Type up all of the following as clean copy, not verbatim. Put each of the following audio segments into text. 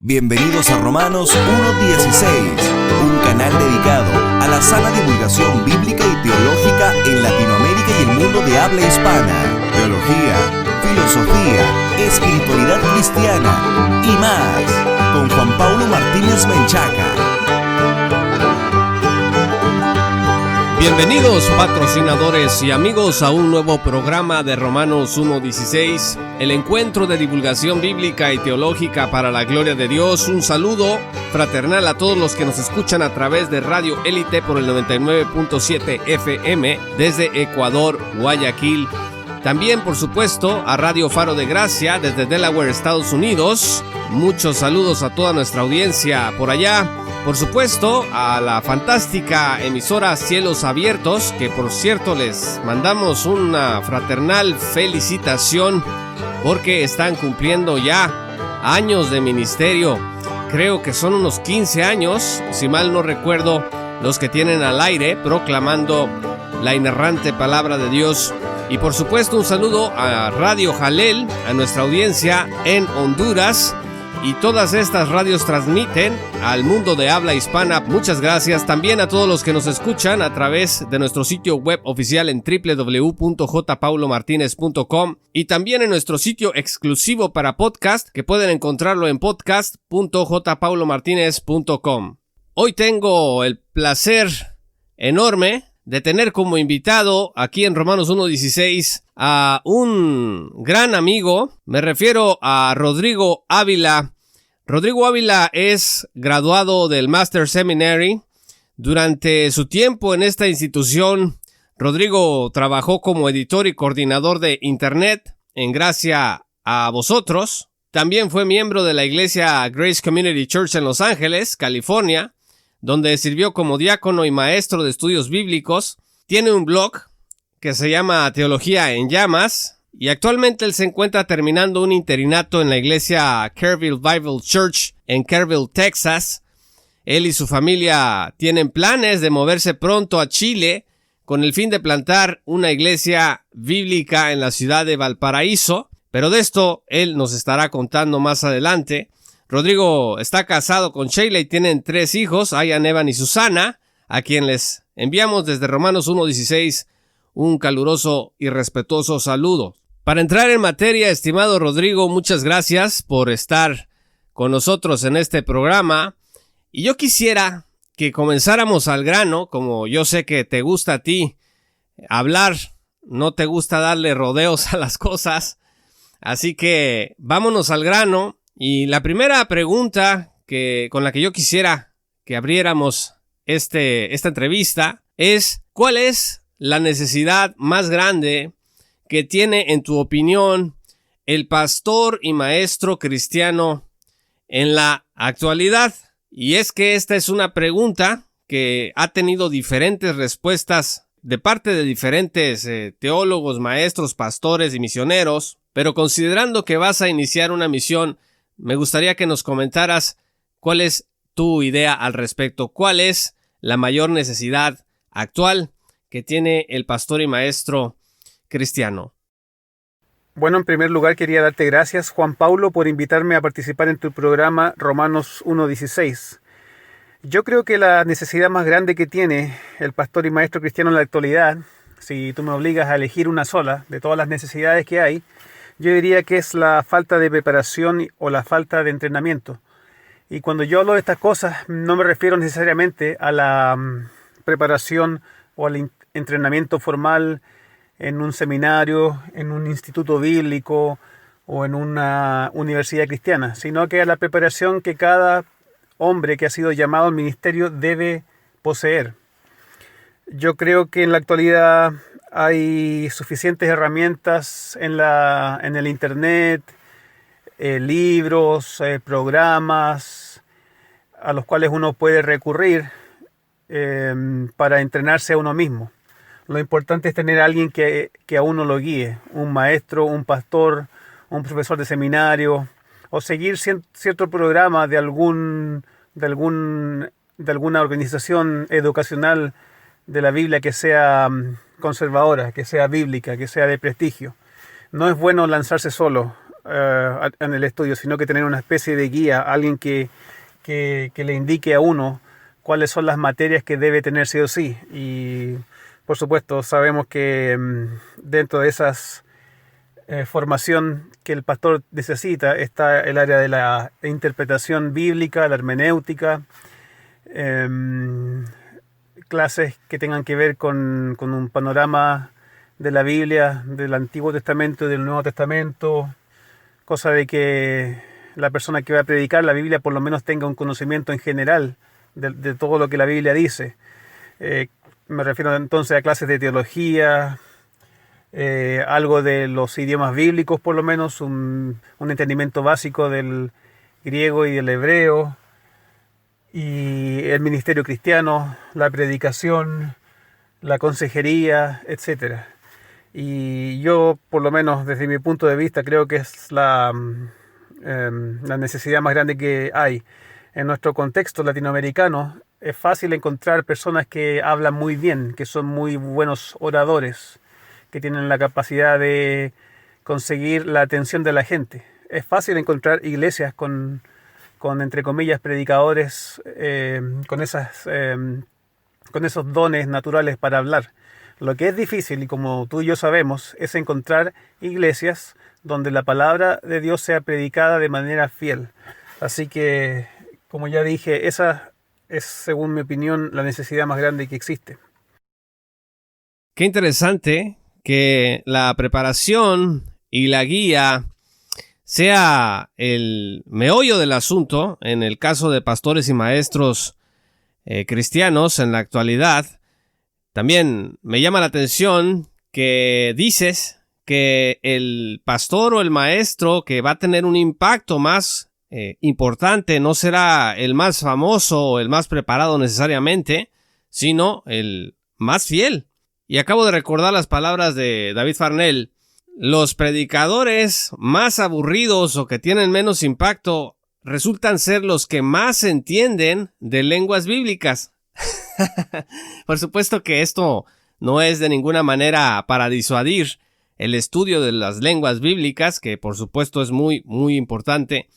Bienvenidos a Romanos 1.16, un canal dedicado a la sana divulgación bíblica y teológica en Latinoamérica y el mundo de habla hispana. Teología, filosofía, espiritualidad cristiana y más, con Juan Paulo Martínez Menchaca. Bienvenidos patrocinadores y amigos a un nuevo programa de Romanos 1.16, el encuentro de divulgación bíblica y teológica para la gloria de Dios. Un saludo fraternal a todos los que nos escuchan a través de Radio Élite por el 99.7 FM desde Ecuador, Guayaquil. También, por supuesto, a Radio Faro de Gracia desde Delaware, Estados Unidos. Muchos saludos a toda nuestra audiencia por allá. Por supuesto, a la fantástica emisora Cielos Abiertos, que por cierto les mandamos una fraternal felicitación porque están cumpliendo ya años de ministerio. Creo que son unos 15 años, si mal no recuerdo, los que tienen al aire proclamando la inerrante palabra de Dios. Y por supuesto un saludo a Radio Jalel, a nuestra audiencia en Honduras. Y todas estas radios transmiten al mundo de habla hispana. Muchas gracias también a todos los que nos escuchan a través de nuestro sitio web oficial en www.jpaulomartinez.com y también en nuestro sitio exclusivo para podcast, que pueden encontrarlo en podcast.jpaulomartinez.com. Hoy tengo el placer enorme de tener como invitado aquí en Romanos 1.16 a un gran amigo. Me refiero a Rodrigo Ávila. Rodrigo Ávila es graduado del Master Seminary. Durante su tiempo en esta institución, Rodrigo trabajó como editor y coordinador de Internet en Gracia a Vosotros. También fue miembro de la iglesia Grace Community Church en Los Ángeles, California, donde sirvió como diácono y maestro de estudios bíblicos. Tiene un blog que se llama Teología en Llamas, y actualmente él se encuentra terminando un interinato en la iglesia Kerrville Bible Church en Kerrville, Texas. Él y su familia tienen planes de moverse pronto a Chile con el fin de plantar una iglesia bíblica en la ciudad de Valparaíso, pero de esto él nos estará contando más adelante. Rodrigo está casado con Sheila y tienen 3 hijos, Ian, Evan y Susana, a quien les enviamos desde Romanos 1.16 un caluroso y respetuoso saludo. Para entrar en materia, estimado Rodrigo, muchas gracias por estar con nosotros en este programa. Y yo quisiera que comenzáramos al grano, como yo sé que te gusta a ti hablar, no te gusta darle rodeos a las cosas. Así que vámonos al grano. Y la primera pregunta con la que yo quisiera que abriéramos esta entrevista es: ¿cuál es la necesidad más grande que tiene, en tu opinión, el pastor y maestro cristiano en la actualidad? Y es que esta es una pregunta que ha tenido diferentes respuestas de parte de diferentes teólogos, maestros, pastores y misioneros, pero considerando que vas a iniciar una misión, me gustaría que nos comentaras cuál es tu idea al respecto. ¿Cuál es la mayor necesidad actual que tiene el pastor y maestro cristiano? Bueno, en primer lugar quería darte gracias, Juan Paulo, por invitarme a participar en tu programa Romanos 1.16. Yo creo que la necesidad más grande que tiene el pastor y maestro cristiano en la actualidad, si tú me obligas a elegir una sola de todas las necesidades que hay, yo diría que es la falta de preparación o la falta de entrenamiento. Y cuando yo hablo de estas cosas, no me refiero necesariamente a la preparación o al entrenamiento formal en un seminario, en un instituto bíblico o en una universidad cristiana, sino que a la preparación que cada hombre que ha sido llamado al ministerio debe poseer. Yo creo que en la actualidad hay suficientes herramientas en el internet, libros, programas a los cuales uno puede recurrir para entrenarse a uno mismo. Lo importante es tener a alguien que a uno lo guíe, un maestro, un pastor, un profesor de seminario, o seguir cierto programa de alguna organización educacional de la Biblia que sea conservadora, que sea bíblica, que sea de prestigio. No es bueno lanzarse solo en el estudio, sino que tener una especie de guía, alguien que le indique a uno cuáles son las materias que debe tener sí o sí. Y por supuesto sabemos que dentro de esas formación que el pastor necesita está el área de la interpretación bíblica, la hermenéutica, clases que tengan que ver con un panorama de la Biblia, del Antiguo Testamento y del Nuevo Testamento, cosa de que la persona que va a predicar la Biblia por lo menos tenga un conocimiento en general de todo lo que la Biblia dice. Me refiero entonces a clases de teología, algo de los idiomas bíblicos, por lo menos un entendimiento básico del griego y del hebreo, y el ministerio cristiano, la predicación, la consejería, etcétera. Y yo, por lo menos desde mi punto de vista, creo que es la necesidad más grande que hay. En nuestro contexto latinoamericano es fácil encontrar personas que hablan muy bien, que son muy buenos oradores, que tienen la capacidad de conseguir la atención de la gente. Es fácil encontrar iglesias con entre comillas, predicadores con esos dones naturales para hablar. Lo que es difícil, y como tú y yo sabemos, es encontrar iglesias donde la palabra de Dios sea predicada de manera fiel. Así que, como ya dije, esa es, según mi opinión, la necesidad más grande que existe. Qué interesante que la preparación y la guía sea el meollo del asunto en el caso de pastores y maestros cristianos en la actualidad. También me llama la atención que dices que el pastor o el maestro que va a tener un impacto más importante no será el más famoso o el más preparado necesariamente, sino el más fiel. Y acabo de recordar las palabras de David Farnell. Los predicadores más aburridos o que tienen menos impacto resultan ser los que más entienden de lenguas bíblicas. Por supuesto que esto no es de ninguna manera para disuadir el estudio de las lenguas bíblicas, que por supuesto es muy, muy importante.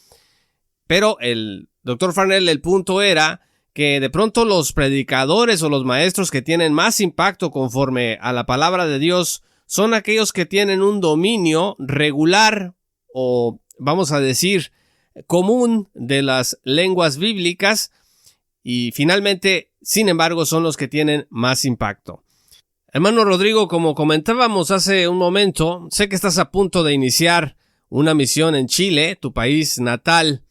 Pero el Dr. Farnell, el punto era que de pronto los predicadores o los maestros que tienen más impacto conforme a la palabra de Dios son aquellos que tienen un dominio regular o, vamos a decir, común de las lenguas bíblicas y finalmente, sin embargo, son los que tienen más impacto. Hermano Rodrigo, como comentábamos hace un momento, sé que estás a punto de iniciar una misión en Chile, tu país natal.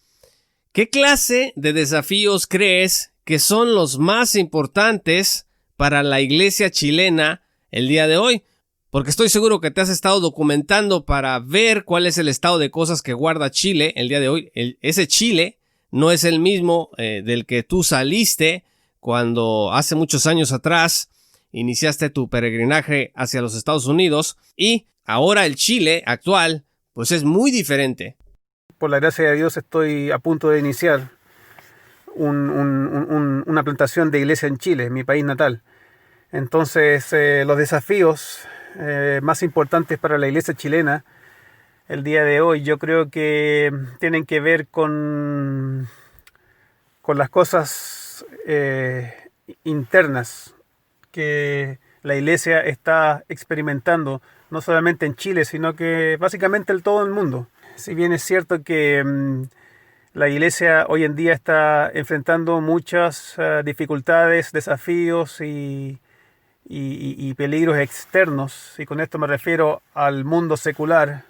¿Qué clase de desafíos crees que son los más importantes para la iglesia chilena el día de hoy? Porque estoy seguro que te has estado documentando para ver cuál es el estado de cosas que guarda Chile el día de hoy. Ese Chile no es el mismo del que tú saliste cuando hace muchos años atrás iniciaste tu peregrinaje hacia los Estados Unidos, y ahora el Chile actual pues es muy diferente. Por la gracia de Dios estoy a punto de iniciar una plantación de iglesia en Chile, mi país natal. Entonces los desafíos más importantes para la iglesia chilena el día de hoy yo creo que tienen que ver con las cosas internas que la iglesia está experimentando, no solamente en Chile, sino que básicamente en todo el mundo. Si bien es cierto que la iglesia hoy en día está enfrentando muchas dificultades, desafíos y peligros externos, y con esto me refiero al mundo secular,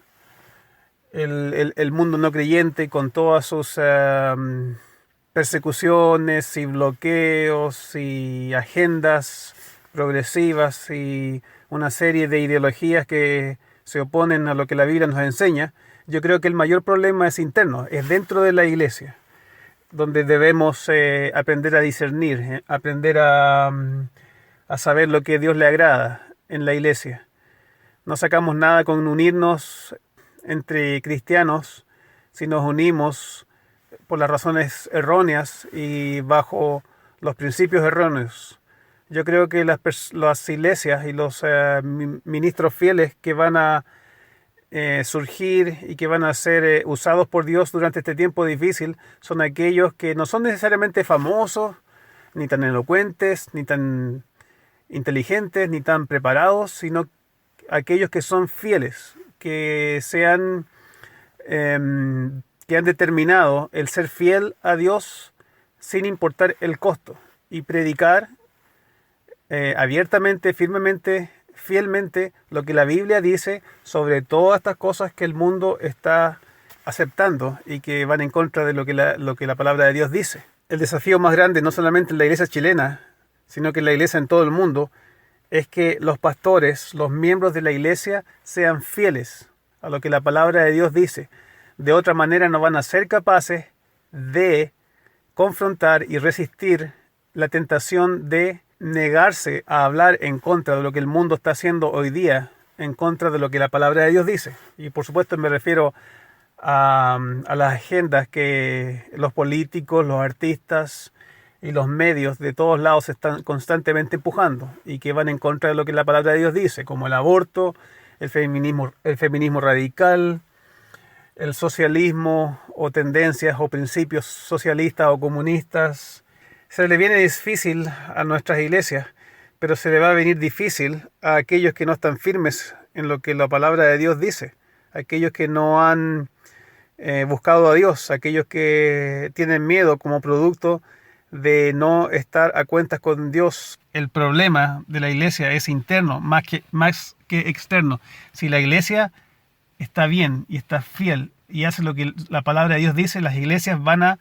el mundo no creyente con todas sus persecuciones y bloqueos y agendas progresivas y una serie de ideologías que se oponen a lo que la Biblia nos enseña. Yo creo que el mayor problema es interno, es dentro de la iglesia, donde debemos aprender a discernir, aprender a saber lo que Dios le agrada en la iglesia. No sacamos nada con unirnos entre cristianos si nos unimos por las razones erróneas y bajo los principios erróneos. Yo creo que las iglesias y los ministros fieles que van a surgir y que van a ser usados por Dios durante este tiempo difícil son aquellos que no son necesariamente famosos, ni tan elocuentes, ni tan inteligentes, ni tan preparados, sino aquellos que son fieles, que que han determinado el ser fiel a Dios sin importar el costo y predicar abiertamente, firmemente, fielmente lo que la Biblia dice sobre todas estas cosas que el mundo está aceptando y que van en contra de lo que la palabra de Dios dice. El desafío más grande, no solamente en la iglesia chilena, sino que en la iglesia en todo el mundo, es que los pastores, los miembros de la iglesia, sean fieles a lo que la palabra de Dios dice. De otra manera no van a ser capaces de confrontar y resistir la tentación de negarse a hablar en contra de lo que el mundo está haciendo hoy día, en contra de lo que la palabra de Dios dice. Y por supuesto me refiero a las agendas que los políticos, los artistas y los medios de todos lados están constantemente empujando y que van en contra de lo que la palabra de Dios dice, como el aborto, el feminismo radical, el socialismo o tendencias o principios socialistas o comunistas. Se le viene difícil a nuestras iglesias, pero se le va a venir difícil a aquellos que no están firmes en lo que la palabra de Dios dice, aquellos que no han buscado a Dios, aquellos que tienen miedo como producto de no estar a cuentas con Dios. El problema de la iglesia es interno, más que externo. Si la iglesia está bien y está fiel y hace lo que la palabra de Dios dice, las iglesias van a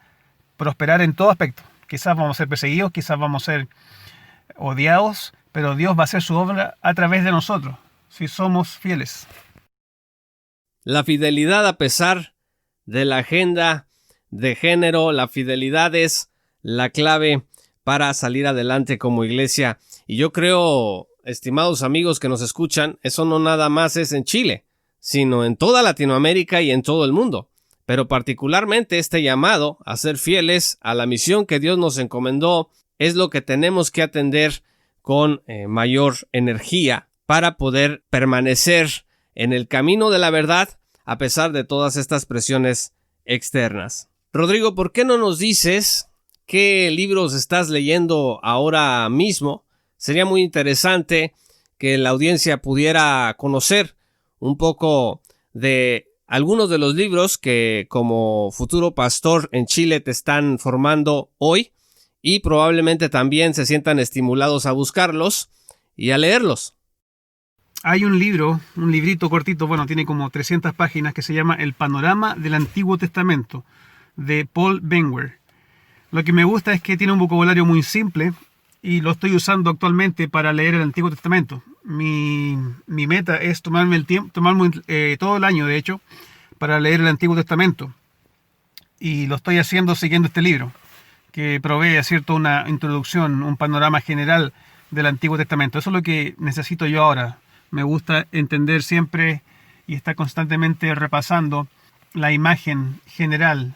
prosperar en todo aspecto. Quizás vamos a ser perseguidos, quizás vamos a ser odiados, pero Dios va a hacer su obra a través de nosotros, si somos fieles. La fidelidad a pesar de la agenda de género, la fidelidad es la clave para salir adelante como iglesia. Y yo creo, estimados amigos que nos escuchan, eso no nada más es en Chile, sino en toda Latinoamérica y en todo el mundo. Pero particularmente este llamado a ser fieles a la misión que Dios nos encomendó es lo que tenemos que atender con mayor energía para poder permanecer en el camino de la verdad a pesar de todas estas presiones externas. Rodrigo, ¿por qué no nos dices qué libros estás leyendo ahora mismo? Sería muy interesante que la audiencia pudiera conocer un poco de algunos de los libros que como futuro pastor en Chile te están formando hoy y probablemente también se sientan estimulados a buscarlos y a leerlos. Hay un librito cortito, bueno, tiene como 300 páginas, que se llama El Panorama del Antiguo Testamento, de Paul Benware. Lo que me gusta es que tiene un vocabulario muy simple y lo estoy usando actualmente para leer el Antiguo Testamento. Mi meta es tomarme el tiempo, todo el año, de hecho, para leer el Antiguo Testamento. Y lo estoy haciendo siguiendo este libro, que provee, ¿cierto?, una introducción, un panorama general del Antiguo Testamento. Eso es lo que necesito yo ahora. Me gusta entender siempre y estar constantemente repasando la imagen general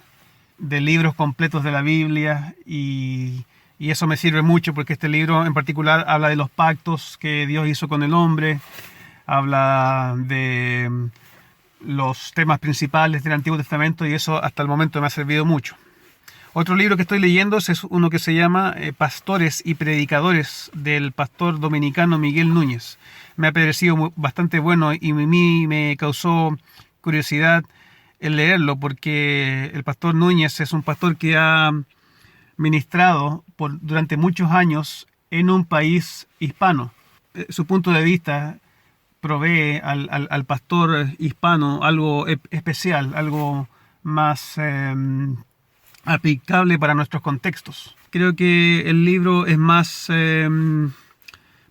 de libros completos de la Biblia y eso me sirve mucho porque este libro en particular habla de los pactos que Dios hizo con el hombre, habla de los temas principales del Antiguo Testamento y eso hasta el momento me ha servido mucho. Otro libro que estoy leyendo es uno que se llama Pastores y Predicadores, del pastor dominicano Miguel Núñez. Me ha parecido bastante bueno y a mí me causó curiosidad el leerlo porque el pastor Núñez es un pastor que ha ministrado durante muchos años en un país hispano. Su punto de vista provee al pastor hispano algo especial, algo más aplicable para nuestros contextos. Creo que el libro es más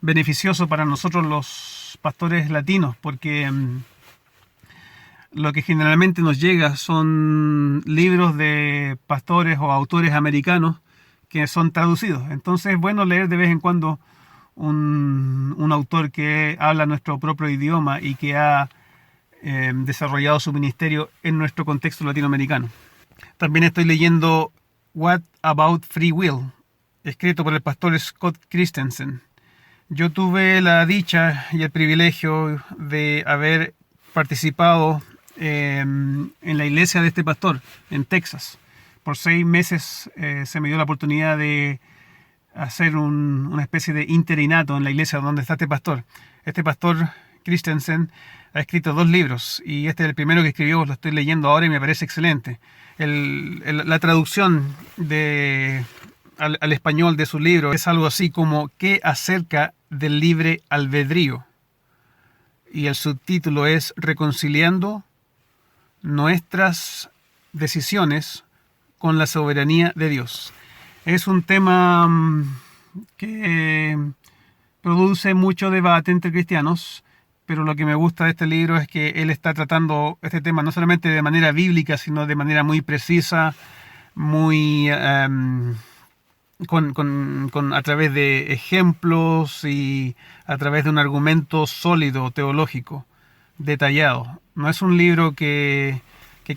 beneficioso para nosotros los pastores latinos porque lo que generalmente nos llega son libros de pastores o autores americanos que son traducidos. Entonces es bueno leer de vez en cuando un autor que habla nuestro propio idioma y que ha desarrollado su ministerio en nuestro contexto latinoamericano. También estoy leyendo What About Free Will, escrito por el pastor Scott Christensen. Yo tuve la dicha y el privilegio de haber participado en la iglesia de este pastor en Texas. Por 6 meses se me dio la oportunidad de hacer una especie de interinato en la iglesia donde está este pastor. Este pastor Christensen ha escrito 2 libros y este es el primero que escribió, lo estoy leyendo ahora y me parece excelente. La traducción al español de su libro es algo así como ¿Qué acerca del libre albedrío? Y el subtítulo es Reconciliando nuestras decisiones con la soberanía de Dios. Es un tema que produce mucho debate entre cristianos, pero lo que me gusta de este libro es que él está tratando este tema no solamente de manera bíblica, sino de manera muy precisa, muy a través de ejemplos y a través de un argumento sólido, teológico, detallado. No es un libro que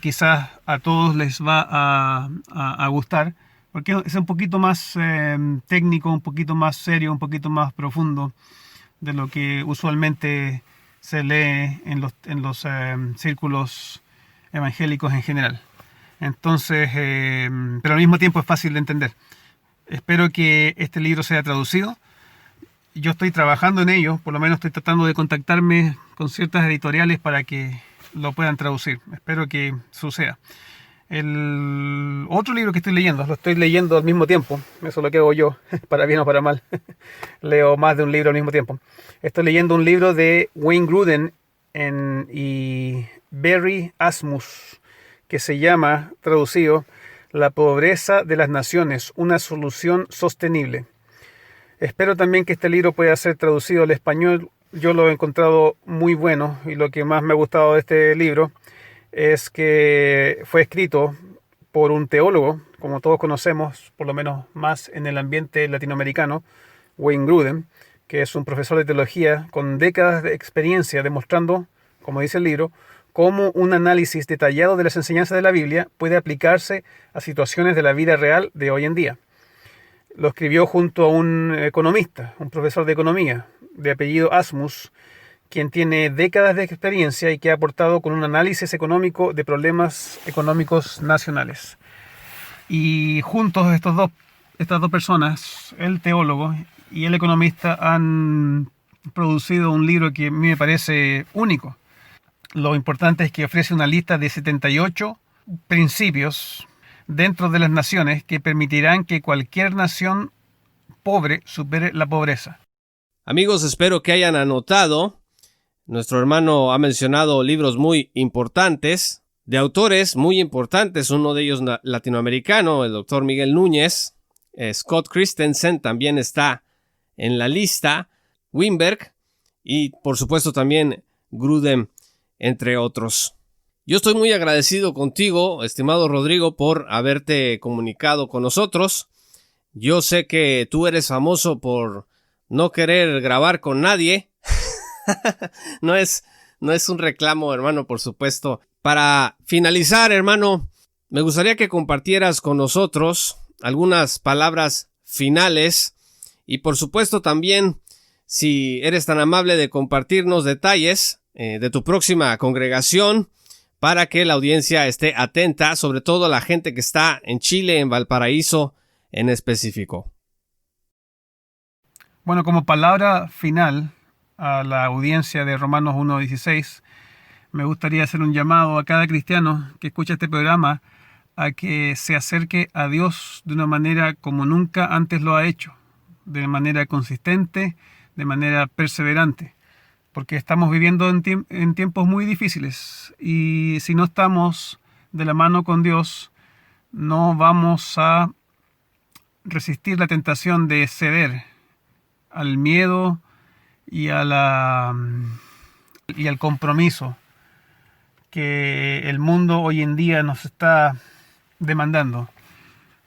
quizás a todos les va a gustar, porque es un poquito más técnico, un poquito más serio, un poquito más profundo de lo que usualmente se lee en los círculos evangélicos en general. Entonces, pero al mismo tiempo es fácil de entender. Espero que este libro sea traducido. Yo estoy trabajando en ello, por lo menos estoy tratando de contactarme con ciertas editoriales para que lo puedan traducir. Espero que suceda. El otro libro que estoy leyendo, lo estoy leyendo al mismo tiempo. Eso es lo que hago yo, para bien o para mal. Leo más de un libro al mismo tiempo. Estoy leyendo un libro de Wayne Grudem y Barry Asmus, que se llama, traducido, La pobreza de las naciones, una solución sostenible. Espero también que este libro pueda ser traducido al español. Yo lo he encontrado muy bueno y lo que más me ha gustado de este libro es que fue escrito por un teólogo, como todos conocemos, por lo menos más en el ambiente latinoamericano, Wayne Grudem, que es un profesor de teología con décadas de experiencia demostrando, como dice el libro, cómo un análisis detallado de las enseñanzas de la Biblia puede aplicarse a situaciones de la vida real de hoy en día. Lo escribió junto a un economista, un profesor de economía, de apellido Asmus, quien tiene décadas de experiencia y que ha aportado con un análisis económico de problemas económicos nacionales. Y juntos estas dos personas, el teólogo y el economista, han producido un libro que a mí me parece único. Lo importante es que ofrece una lista de 78 principios dentro de las naciones que permitirán que cualquier nación pobre supere la pobreza. Amigos, espero que hayan anotado. Nuestro hermano ha mencionado libros muy importantes, de autores muy importantes, uno de ellos latinoamericano, el doctor Miguel Núñez. Scott Christensen también está en la lista, Wimberg y por supuesto también Grudem, entre otros. Yo estoy muy agradecido contigo, estimado Rodrigo, por haberte comunicado con nosotros. Yo sé que tú eres famoso por no querer grabar con nadie. No es un reclamo, hermano, por supuesto. Para finalizar, hermano, me gustaría que compartieras con nosotros algunas palabras finales y por supuesto también, si eres tan amable de compartirnos detalles de tu próxima congregación para que la audiencia esté atenta, sobre todo la gente que está en Chile, en Valparaíso en específico. Bueno, como palabra final a la audiencia de Romanos 1:16, me gustaría hacer un llamado a cada cristiano que escucha este programa a que se acerque a Dios de una manera como nunca antes lo ha hecho, de manera consistente, de manera perseverante, porque estamos viviendo en tiempos muy difíciles y si no estamos de la mano con Dios, no vamos a resistir la tentación de ceder al miedo y al compromiso que el mundo hoy en día nos está demandando.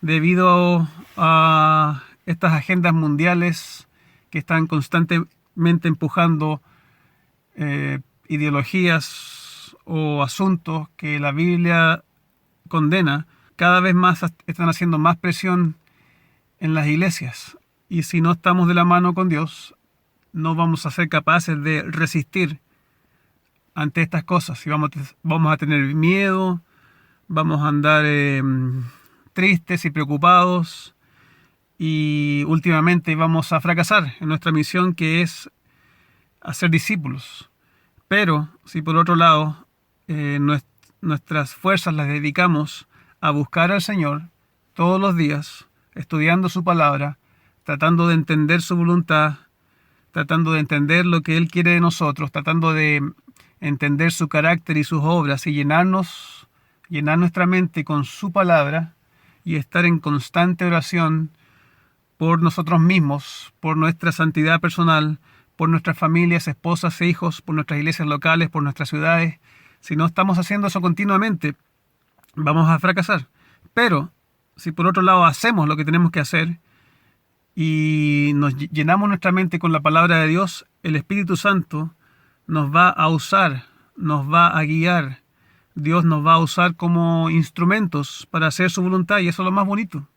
Debido a estas agendas mundiales que están constantemente empujando ideologías o asuntos que la Biblia condena, cada vez más están haciendo más presión en las iglesias. Y si no estamos de la mano con Dios, no vamos a ser capaces de resistir ante estas cosas. Y vamos a tener miedo, vamos a andar tristes y preocupados, y últimamente vamos a fracasar en nuestra misión, que es hacer discípulos. Pero si por otro lado nuestras fuerzas las dedicamos a buscar al Señor todos los días, estudiando su palabra, tratando de entender su voluntad, tratando de entender lo que Él quiere de nosotros, tratando de entender su carácter y sus obras, y llenar nuestra mente con su palabra, y estar en constante oración por nosotros mismos, por nuestra santidad personal, por nuestras familias, esposas e hijos, por nuestras iglesias locales, por nuestras ciudades. Si no estamos haciendo eso continuamente, vamos a fracasar. Pero si por otro lado hacemos lo que tenemos que hacer y nos llenamos nuestra mente con la palabra de Dios, el Espíritu Santo nos va a usar, nos va a guiar. Dios nos va a usar como instrumentos para hacer su voluntad, y eso es lo más bonito.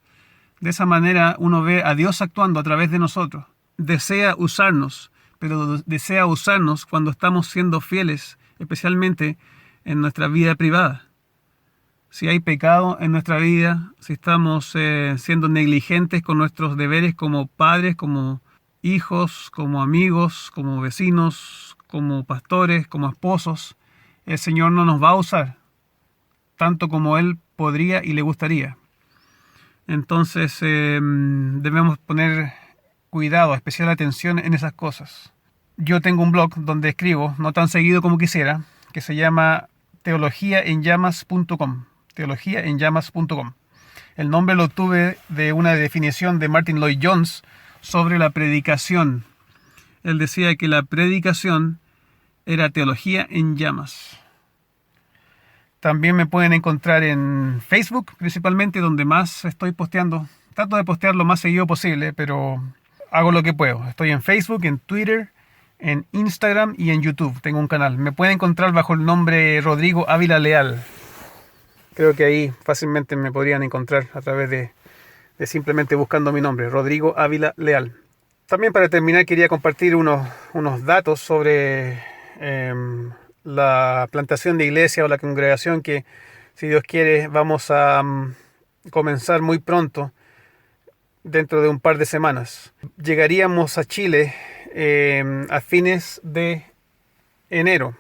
De esa manera uno ve a Dios actuando a través de nosotros. Desea usarnos, pero desea usarnos cuando estamos siendo fieles, especialmente en nuestra vida privada. Si hay pecado en nuestra vida, si estamos siendo negligentes con nuestros deberes como padres, como hijos, como amigos, como vecinos, como pastores, como esposos, el Señor no nos va a usar tanto como Él podría y le gustaría. Entonces debemos poner cuidado, especial atención en esas cosas. Yo tengo un blog donde escribo, no tan seguido como quisiera, que se llama teologiaenllamas.com. teologiaenllamas.com. El nombre lo obtuve de una definición de Martin Lloyd Jones sobre la predicación. Él decía que la predicación era teología en llamas. También me pueden encontrar en Facebook, principalmente, donde más estoy posteando. Trato de postear lo más seguido posible, pero hago lo que puedo. Estoy en Facebook, en Twitter, en Instagram y en YouTube. Tengo un canal. Me pueden encontrar bajo el nombre Rodrigo Ávila Leal. Creo que ahí fácilmente me podrían encontrar a través de simplemente buscando mi nombre, Rodrigo Ávila Leal. También, para terminar, quería compartir unos datos sobre la plantación de iglesia o la congregación que, si Dios quiere, vamos a comenzar muy pronto, dentro de un par de semanas. Llegaríamos a Chile a fines de enero,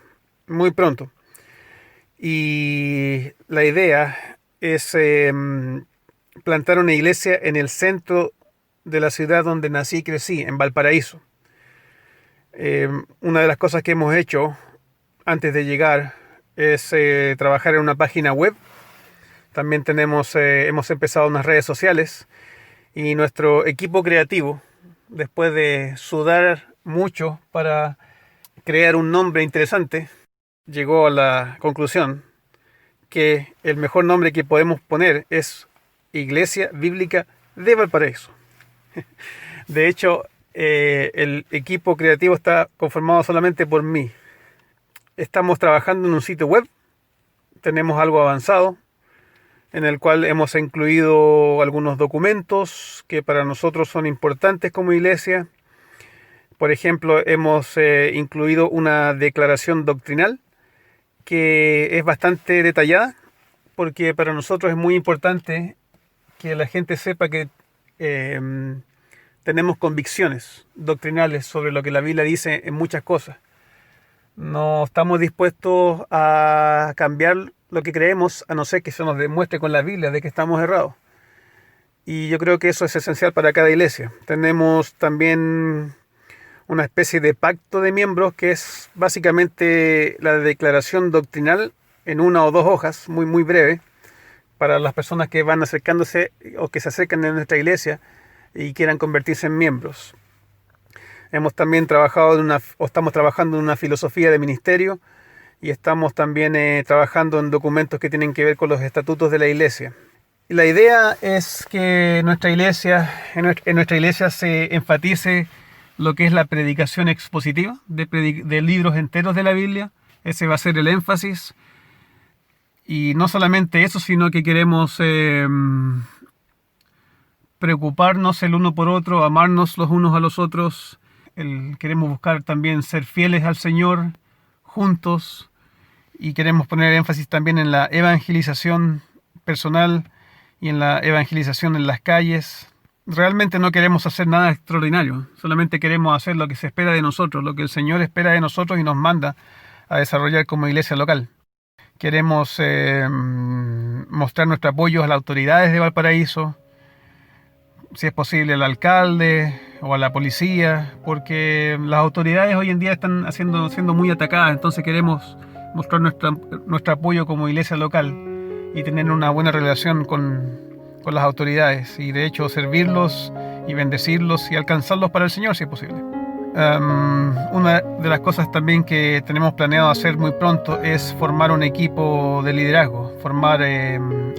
muy pronto. Y la idea es plantar una iglesia en el centro de la ciudad donde nací y crecí, en Valparaíso. Una de las cosas que hemos hecho antes de llegar es trabajar en una página web. También hemos empezado unas redes sociales, y nuestro equipo creativo, después de sudar mucho para crear un nombre interesante, llegó a la conclusión que el mejor nombre que podemos poner es Iglesia Bíblica de Valparaíso. De hecho, el equipo creativo está conformado solamente por mí. Estamos trabajando en un sitio web, tenemos algo avanzado, en el cual hemos incluido algunos documentos que para nosotros son importantes como iglesia. Por ejemplo, hemos incluido una declaración doctrinal que es bastante detallada, porque para nosotros es muy importante que la gente sepa que tenemos convicciones doctrinales sobre lo que la Biblia dice en muchas cosas. No estamos dispuestos a cambiar lo que creemos, a no ser que se nos demuestre con la Biblia de que estamos errados. Y yo creo que eso es esencial para cada iglesia. Tenemos también una especie de pacto de miembros, que es básicamente la declaración doctrinal en una o dos hojas, muy muy breve, para las personas que van acercándose o que se acercan a nuestra iglesia y quieran convertirse en miembros. Hemos también estamos trabajando en una filosofía de ministerio, y estamos también trabajando en documentos que tienen que ver con los estatutos de la iglesia. Y la idea es que en nuestra iglesia se enfatice lo que es la predicación expositiva de libros enteros de la Biblia. Ese va a ser el énfasis. Y no solamente eso, sino que queremos preocuparnos el uno por otro, amarnos los unos a los otros. Queremos buscar también ser fieles al Señor juntos, y queremos poner énfasis también en la evangelización personal y en la evangelización en las calles. Realmente no queremos hacer nada extraordinario, solamente queremos hacer lo que se espera de nosotros, lo que el Señor espera de nosotros y nos manda a desarrollar como iglesia local. Queremos mostrar nuestro apoyo a las autoridades de Valparaíso, si es posible al alcalde o a la policía, porque las autoridades hoy en día están siendo muy atacadas, entonces queremos mostrar nuestro apoyo como iglesia local y tener una buena relación con las autoridades y de hecho servirlos y bendecirlos y alcanzarlos para el Señor si es posible. Una de las cosas también que tenemos planeado hacer muy pronto es formar un equipo de liderazgo, formar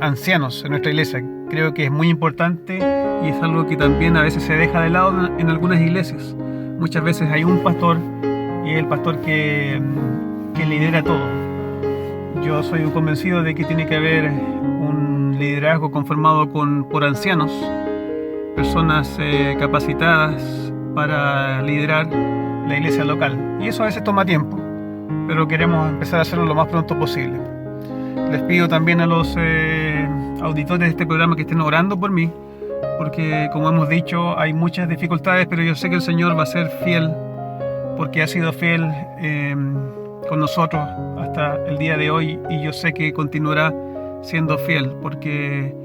ancianos en nuestra iglesia. Creo que es muy importante y es algo que también a veces se deja de lado en algunas iglesias. Muchas veces hay un pastor y es el pastor que lidera todo. Yo soy convencido de que tiene que haber un liderazgo conformado por ancianos, personas capacitadas para liderar la iglesia local. Y eso a veces toma tiempo, pero queremos empezar a hacerlo lo más pronto posible. Les pido también a los auditores de este programa que estén orando por mí, porque como hemos dicho, hay muchas dificultades, pero yo sé que el Señor va a ser fiel, porque ha sido fiel con nosotros hasta el día de hoy, y yo sé que continuará siendo fiel, porque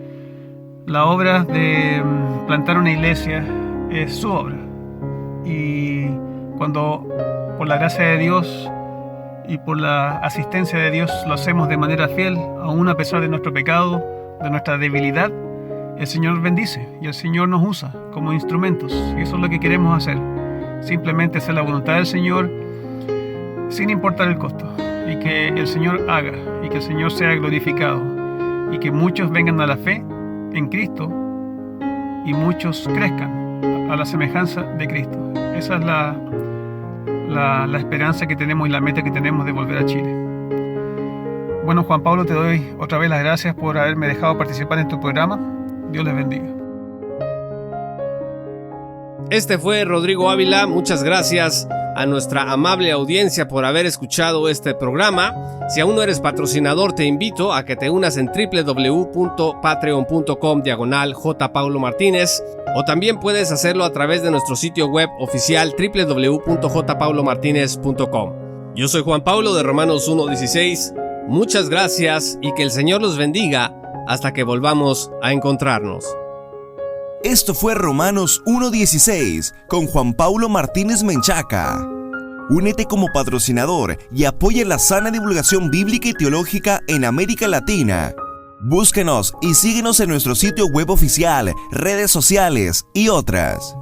la obra de plantar una iglesia es su obra. Y cuando por la gracia de Dios y por la asistencia de Dios lo hacemos de manera fiel, aún a pesar de nuestro pecado, de nuestra debilidad, el Señor bendice y el Señor nos usa como instrumentos. Y eso es lo que queremos hacer, simplemente hacer la voluntad del Señor sin importar el costo, y que el Señor haga y que el Señor sea glorificado y que muchos vengan a la fe en Cristo y muchos crezcan a la semejanza de Cristo. Esa es la esperanza que tenemos y la meta que tenemos de volver a Chile. Bueno, Juan Pablo, te doy otra vez las gracias por haberme dejado participar en tu programa. Dios les bendiga. Este fue Rodrigo Ávila. Muchas gracias a nuestra amable audiencia por haber escuchado este programa. Si aún no eres patrocinador, te invito a que te unas en www.patreon.com/jpaulomartinez, o también puedes hacerlo a través de nuestro sitio web oficial www.jpaulomartinez.com. Yo soy Juan Pablo de Romanos 1:16. Muchas gracias y que el Señor los bendiga hasta que volvamos a encontrarnos. Esto fue Romanos 1:16 con Juan Pablo Martínez Menchaca. Únete como patrocinador y apoya la sana divulgación bíblica y teológica en América Latina. Búsquenos y síguenos en nuestro sitio web oficial, redes sociales y otras.